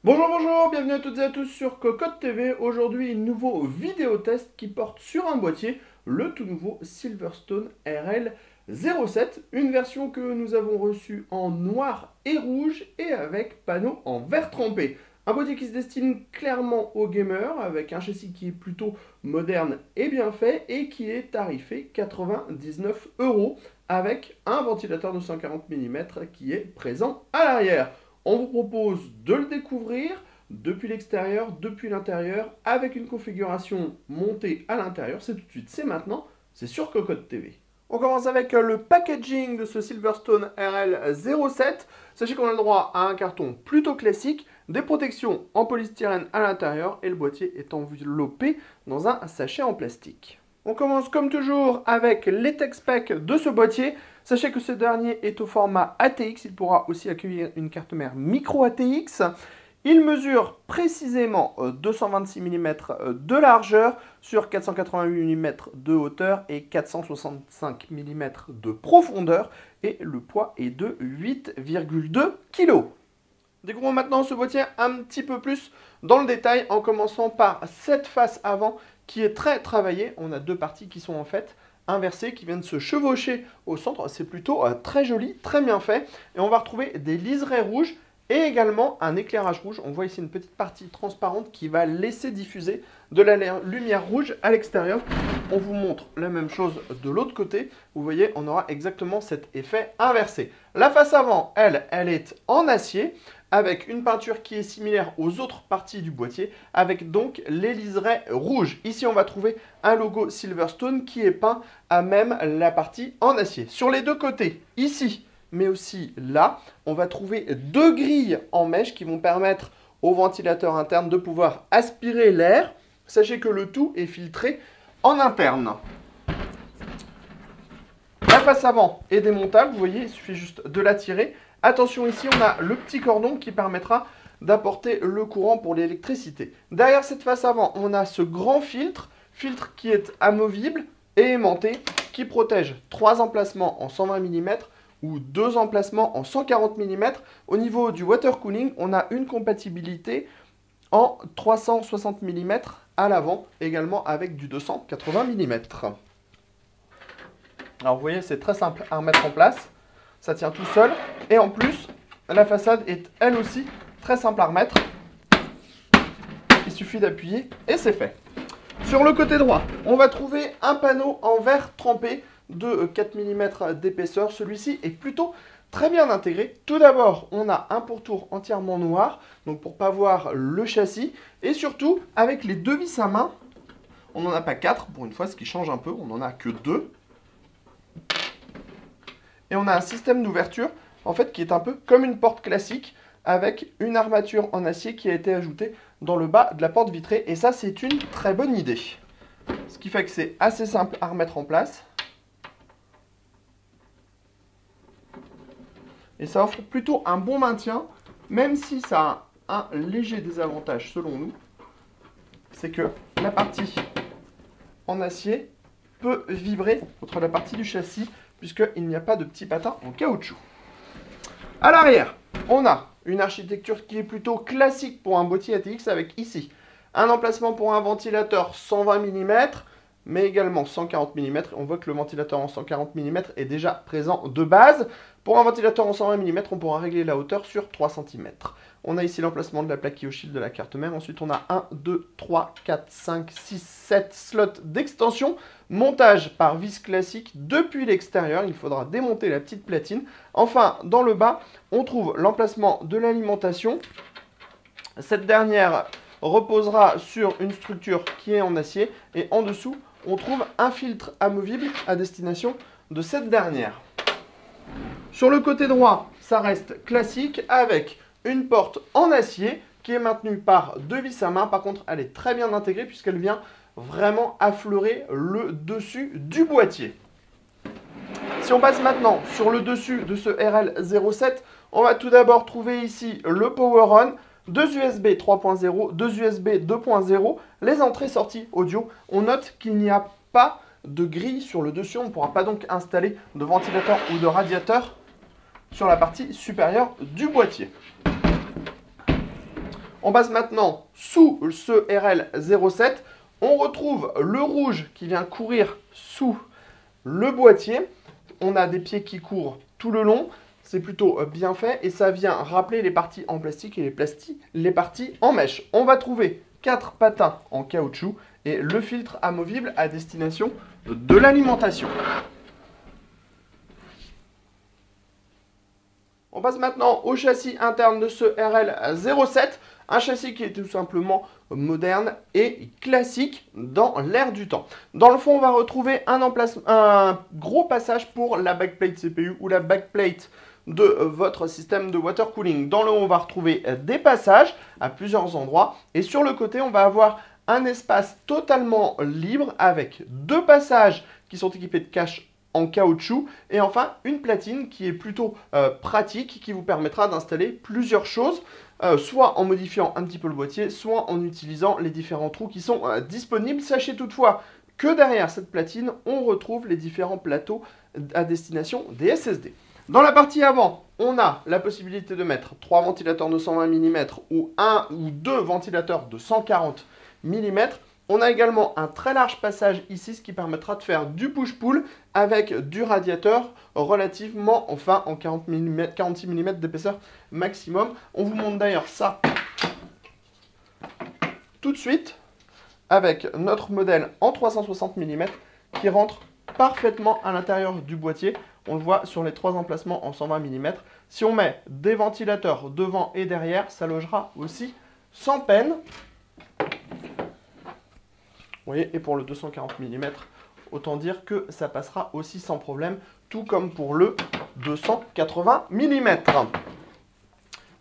Bonjour, bonjour, bienvenue à toutes et à tous sur Cocotte TV. Aujourd'hui, un nouveau vidéo test qui porte sur un boîtier le tout nouveau Silverstone RL07, une version que nous avons reçue en noir et rouge et avec panneau en vert trempé. Un boîtier qui se destine clairement aux gamers avec un châssis qui est plutôt moderne et bien fait et qui est tarifé 99 € avec un ventilateur de 140 mm qui est présent à l'arrière. On vous propose de le découvrir depuis l'extérieur, depuis l'intérieur, avec une configuration montée à l'intérieur. C'est tout de suite, c'est maintenant, c'est sur Cocotte TV. On commence avec le packaging de ce Silverstone RL07. Sachez qu'on a le droit à un carton plutôt classique, des protections en polystyrène à l'intérieur et le boîtier est enveloppé dans un sachet en plastique. On commence comme toujours avec les tech specs de ce boîtier. Sachez que ce dernier est au format ATX, il pourra aussi accueillir une carte mère micro ATX. Il mesure précisément 226 mm de largeur sur 488 mm de hauteur et 465 mm de profondeur et le poids est de 8,2 kg. Découvrons maintenant ce boîtier un petit peu plus dans le détail en commençant par cette face avant qui est très travaillée. On a deux parties qui sont en fait inversées, qui viennent se chevaucher au centre. C'est plutôt très joli, très bien fait. Et on va retrouver des liserés rouges et également un éclairage rouge. On voit ici une petite partie transparente qui va laisser diffuser de la lumière rouge à l'extérieur. On vous montre la même chose de l'autre côté. Vous voyez, on aura exactement cet effet inversé. La face avant, elle est en acier, avec une peinture qui est similaire aux autres parties du boîtier, avec donc les liserés rouges. Ici, on va trouver un logo Silverstone qui est peint à même la partie en acier. Sur les deux côtés, ici, mais aussi là, on va trouver deux grilles en mèche qui vont permettre au ventilateur interne de pouvoir aspirer l'air. Sachez que le tout est filtré en interne. La face avant est démontable, vous voyez, il suffit juste de la tirer. Attention, ici, on a le petit cordon qui permettra d'apporter le courant pour l'électricité. Derrière cette face avant, on a ce grand filtre qui est amovible et aimanté, qui protège 3 emplacements en 120 mm ou 2 emplacements en 140 mm. Au niveau du water cooling, on a une compatibilité en 360 mm à l'avant, également avec du 280 mm. Alors vous voyez, c'est très simple à remettre en place. Ça tient tout seul. Et en plus, la façade est elle aussi très simple à remettre. Il suffit d'appuyer et c'est fait. Sur le côté droit, on va trouver un panneau en verre trempé de 4 mm d'épaisseur. Celui-ci est plutôt très bien intégré. Tout d'abord, on a un pourtour entièrement noir, donc pour ne pas voir le châssis. Et surtout, avec les deux vis à main, on n'en a pas 4 pour une fois, ce qui change un peu. On n'en a que 2. Et on a un système d'ouverture en fait qui est un peu comme une porte classique avec une armature en acier qui a été ajoutée dans le bas de la porte vitrée. Et ça, c'est une très bonne idée. Ce qui fait que c'est assez simple à remettre en place. Et ça offre plutôt un bon maintien, même si ça a un léger désavantage selon nous. C'est que la partie en acier peut vibrer contre la partie du châssis, puisqu'il n'y a pas de petits patins en caoutchouc. À l'arrière, on a une architecture qui est plutôt classique pour un boîtier ATX avec ici un emplacement pour un ventilateur 120 mm, mais également 140 mm. On voit que le ventilateur en 140 mm est déjà présent de base. Pour un ventilateur en 120 mm, on pourra régler la hauteur sur 3 cm. On a ici l'emplacement de la plaque qui oscille de la carte mère. Ensuite, on a 1, 2, 3, 4, 5, 6, 7 slots d'extension. Montage par vis classique depuis l'extérieur. Il faudra démonter la petite platine. Enfin, dans le bas, on trouve l'emplacement de l'alimentation. Cette dernière reposera sur une structure qui est en acier. Et en dessous, on trouve un filtre amovible à destination de cette dernière. Sur le côté droit, ça reste classique avec une porte en acier qui est maintenue par deux vis à main. Par contre, elle est très bien intégrée puisqu'elle vient vraiment affleurer le dessus du boîtier. Si on passe maintenant sur le dessus de ce RL07, on va tout d'abord trouver ici le Power On, deux USB 3.0, deux USB 2.0, les entrées-sorties audio. On note qu'il n'y a pas de grille sur le dessus, on ne pourra pas donc installer de ventilateur ou de radiateur sur la partie supérieure du boîtier. On passe maintenant sous ce RL07. On retrouve le rouge qui vient courir sous le boîtier. On a des pieds qui courent tout le long. C'est plutôt bien fait et ça vient rappeler les parties en plastique et les parties en mèche. On va trouver 4 patins en caoutchouc et le filtre amovible à destination de l'alimentation. On passe maintenant au châssis interne de ce RL07, un châssis qui est tout simplement moderne et classique dans l'air du temps. Dans le fond, on va retrouver un gros passage pour la backplate CPU ou la backplate de votre système de water cooling. Dans le haut, on va retrouver des passages à plusieurs endroits et sur le côté, on va avoir un espace totalement libre avec 2 passages qui sont équipés de caches en caoutchouc et enfin une platine qui est plutôt pratique, qui vous permettra d'installer plusieurs choses, soit en modifiant un petit peu le boîtier, soit en utilisant les différents trous qui sont disponibles. Sachez toutefois que derrière cette platine, on retrouve les différents plateaux à destination des SSD. Dans la partie avant, on a la possibilité de mettre 3 ventilateurs de 120 mm ou 1 ou 2 ventilateurs de 140 mm. On a également un très large passage ici, ce qui permettra de faire du push-pull avec du radiateur relativement, enfin, en 46 mm d'épaisseur maximum. On vous montre d'ailleurs ça tout de suite avec notre modèle en 360 mm qui rentre parfaitement à l'intérieur du boîtier. On le voit sur les 3 emplacements en 120 mm. Si on met des ventilateurs devant et derrière, ça logera aussi sans peine. Vous voyez, et pour le 240 mm, autant dire que ça passera aussi sans problème, tout comme pour le 280 mm.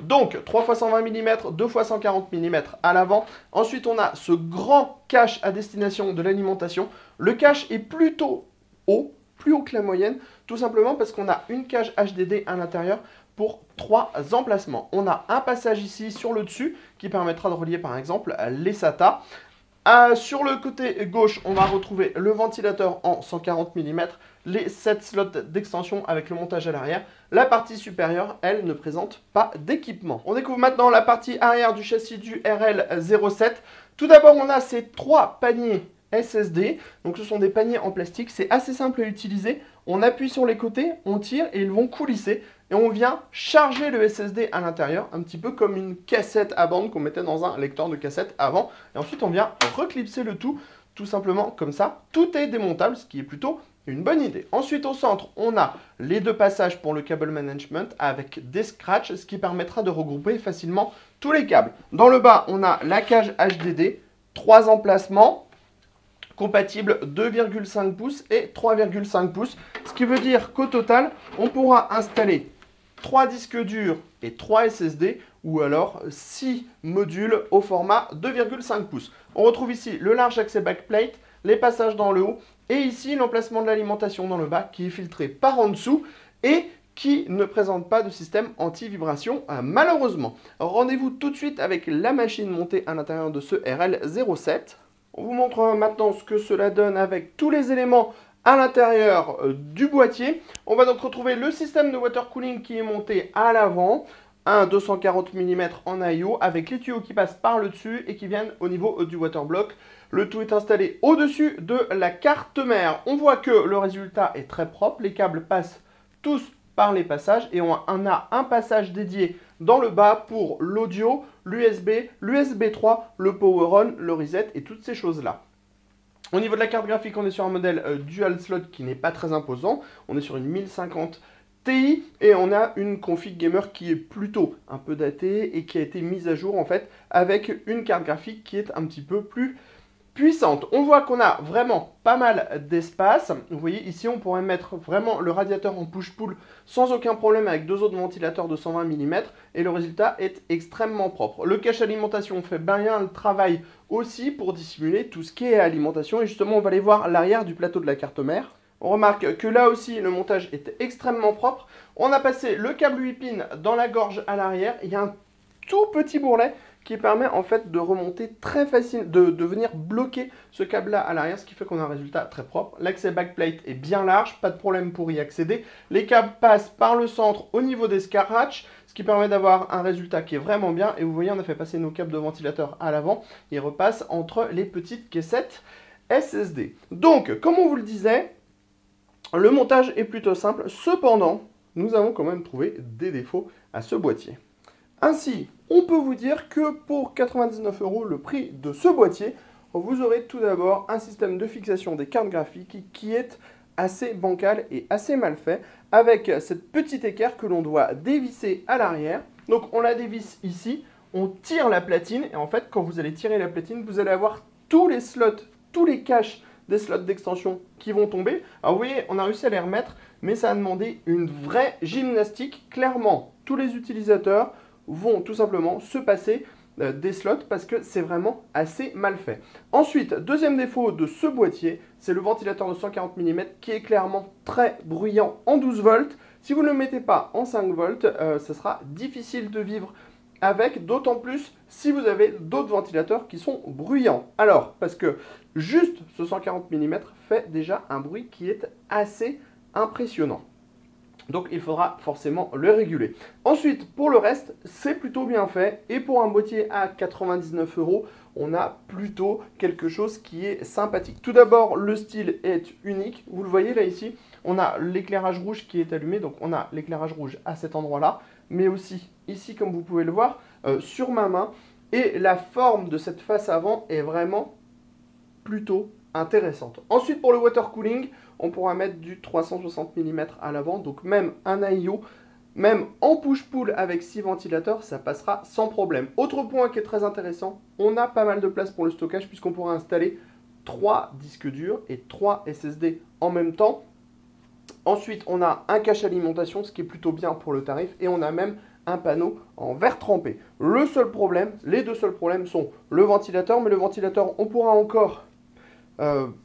Donc, 3 x 120 mm, 2 x 140 mm à l'avant. Ensuite, on a ce grand cache à destination de l'alimentation. Le cache est plutôt haut, plus haut que la moyenne, tout simplement parce qu'on a une cage HDD à l'intérieur pour 3 emplacements. On a un passage ici sur le dessus qui permettra de relier par exemple les SATA. Sur le côté gauche, on va retrouver le ventilateur en 140 mm, les 7 slots d'extension avec le montage à l'arrière. La partie supérieure, elle, ne présente pas d'équipement. On découvre maintenant la partie arrière du châssis du RL07. Tout d'abord, on a ces 3 paniers SSD. Donc ce sont des paniers en plastique, c'est assez simple à utiliser. On appuie sur les côtés, on tire et ils vont coulisser. Et on vient charger le SSD à l'intérieur, un petit peu comme une cassette à bande qu'on mettait dans un lecteur de cassette avant. Et ensuite, on vient reclipser le tout simplement comme ça. Tout est démontable, ce qui est plutôt une bonne idée. Ensuite, au centre, on a les 2 passages pour le cable management avec des scratchs, ce qui permettra de regrouper facilement tous les câbles. Dans le bas, on a la cage HDD, 3 emplacements, compatibles 2,5 pouces et 3,5 pouces. Ce qui veut dire qu'au total, on pourra installer 3 disques durs et 3 SSD ou alors 6 modules au format 2,5 pouces. On retrouve ici le large accès backplate, les passages dans le haut et ici l'emplacement de l'alimentation dans le bas qui est filtré par en dessous et qui ne présente pas de système anti-vibration malheureusement. Rendez-vous tout de suite avec la machine montée à l'intérieur de ce RL07. On vous montre maintenant ce que cela donne avec tous les éléments à l'intérieur du boîtier. On va donc retrouver le système de water cooling qui est monté à l'avant, un 240 mm en IO avec les tuyaux qui passent par le dessus et qui viennent au niveau du water block. Le tout est installé au-dessus de la carte mère. On voit que le résultat est très propre, les câbles passent tous par les passages et on a un passage dédié dans le bas pour l'audio, l'USB, l'USB 3, le power on, le reset et toutes ces choses-là. Au niveau de la carte graphique, on est sur un modèle dual slot qui n'est pas très imposant. On est sur une 1050 Ti et on a une config gamer qui est plutôt un peu datée et qui a été mise à jour en fait avec une carte graphique qui est un petit peu plus puissante. On voit qu'on a vraiment pas mal d'espace. Vous voyez ici on pourrait mettre vraiment le radiateur en push-pull sans aucun problème avec 2 autres ventilateurs de 120 mm et le résultat est extrêmement propre. Le cache alimentation fait bien le travail aussi pour dissimuler tout ce qui est alimentation et justement on va aller voir l'arrière du plateau de la carte mère. On remarque que là aussi le montage est extrêmement propre. On a passé le câble 8 pins dans la gorge à l'arrière. Il y a un tout petit bourrelet qui permet en fait de remonter très facile, de venir bloquer ce câble là à l'arrière, ce qui fait qu'on a un résultat très propre. L'accès backplate est bien large, pas de problème pour y accéder. Les câbles passent par le centre au niveau des scratchs, ce qui permet d'avoir un résultat qui est vraiment bien. Et vous voyez, on a fait passer nos câbles de ventilateur à l'avant, ils repassent entre les petites caissettes SSD. Donc, comme on vous le disait, le montage est plutôt simple. Cependant, nous avons quand même trouvé des défauts à ce boîtier. Ainsi, on peut vous dire que pour 99 €, le prix de ce boîtier, vous aurez tout d'abord un système de fixation des cartes graphiques qui est assez bancal et assez mal fait, avec cette petite équerre que l'on doit dévisser à l'arrière. Donc on la dévisse ici, on tire la platine, et en fait quand vous allez tirer la platine, vous allez avoir tous les slots, tous les caches des slots d'extension qui vont tomber. Alors vous voyez, on a réussi à les remettre, mais ça a demandé une vraie gymnastique. Clairement, tous les utilisateurs vont tout simplement se passer des slots parce que c'est vraiment assez mal fait. Ensuite, deuxième défaut de ce boîtier, c'est le ventilateur de 140 mm qui est clairement très bruyant en 12 volts. Si vous ne le mettez pas en 5 volts, ce sera difficile de vivre avec, d'autant plus si vous avez d'autres ventilateurs qui sont bruyants. Alors, parce que juste ce 140 mm fait déjà un bruit qui est assez impressionnant. Donc il faudra forcément le réguler. Ensuite, pour le reste, c'est plutôt bien fait. Et pour un boîtier à 99 €, on a plutôt quelque chose qui est sympathique. Tout d'abord, le style est unique. Vous le voyez là ici, on a l'éclairage rouge qui est allumé. Donc on a l'éclairage rouge à cet endroit-là, mais aussi ici, comme vous pouvez le voir, sur ma main. Et la forme de cette face avant est vraiment plutôt intéressante. Ensuite, pour le water cooling, on pourra mettre du 360 mm à l'avant, donc même un AIO, même en push-pull avec 6 ventilateurs, ça passera sans problème. Autre point qui est très intéressant, on a pas mal de place pour le stockage puisqu'on pourra installer 3 disques durs et 3 SSD en même temps. Ensuite, on a un cache alimentation, ce qui est plutôt bien pour le tarif, et on a même un panneau en verre trempé. Le seul problème, les deux seuls problèmes sont le ventilateur, mais le ventilateur, on pourra encore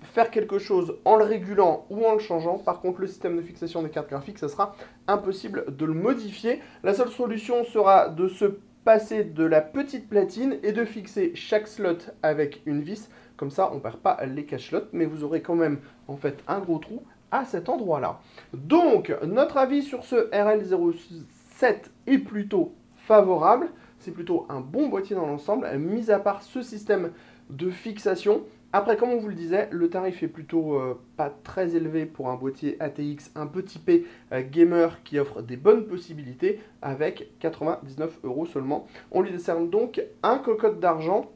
faire quelque chose en le régulant ou en le changeant. Par contre, le système de fixation des cartes graphiques, ça sera impossible de le modifier. La seule solution sera de se passer de la petite platine et de fixer chaque slot avec une vis. Comme ça, on ne perd pas les cache slots, mais vous aurez quand même en fait un gros trou à cet endroit-là. Donc, notre avis sur ce RL07 est plutôt favorable. C'est plutôt un bon boîtier dans l'ensemble, mis à part ce système de fixation. Après, comme on vous le disait, le tarif est plutôt pas très élevé pour un boîtier ATX un peu typé gamer qui offre des bonnes possibilités avec 99 € seulement. On lui décerne donc un cocotte d'argent,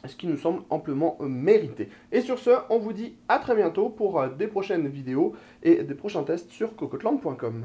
ce qui nous semble amplement mérité. Et sur ce, on vous dit à très bientôt pour des prochaines vidéos et des prochains tests sur cocoteland.com.